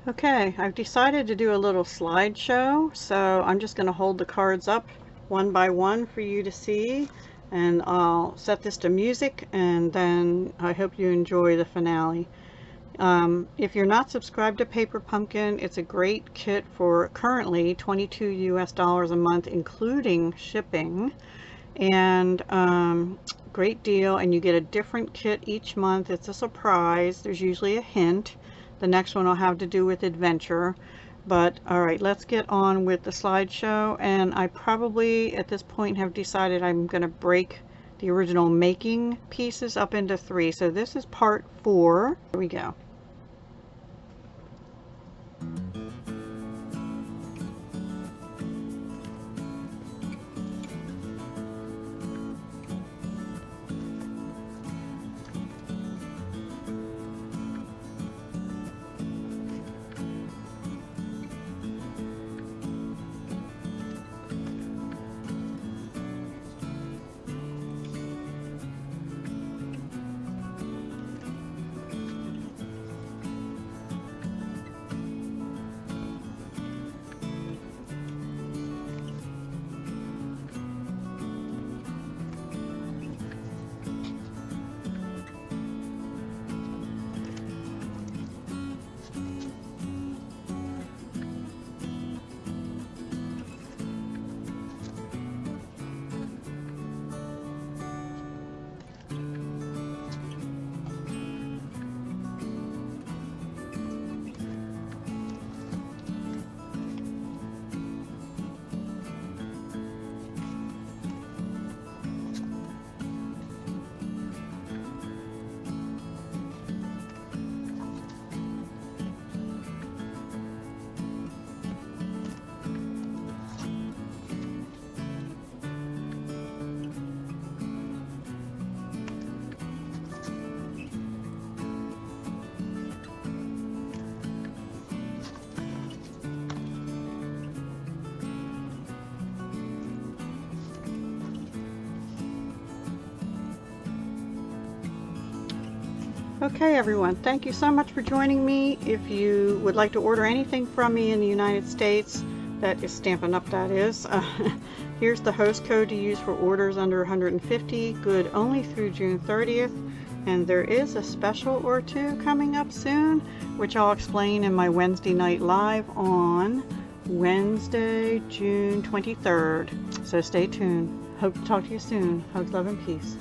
Okay, I've decided to do a little slideshow, so I'm just going to hold the cards up one by one for you to see, and I'll set this to music, and then I hope you enjoy the finale. If you're not subscribed to Paper Pumpkin, it's a great kit for currently $22 US a month, including shipping, and great deal, and you get a different kit each month. It's a surprise. There's usually a hint. The next one will have to do with adventure. But all right, let's get on with the slideshow. And I probably at this point have decided I'm going to break the original making pieces up into 3. So this is part 4. Here we go. Okay everyone, thank you so much for joining me. If you would like to order anything from me in the United States, that is Stampin' Up, that is. Here's the host code to use for orders under 150, good only through June 30th. And there is a special or two coming up soon, which I'll explain in my Wednesday night live on Wednesday, June 23rd. So stay tuned. Hope to talk to you soon. Hugs, love, and peace.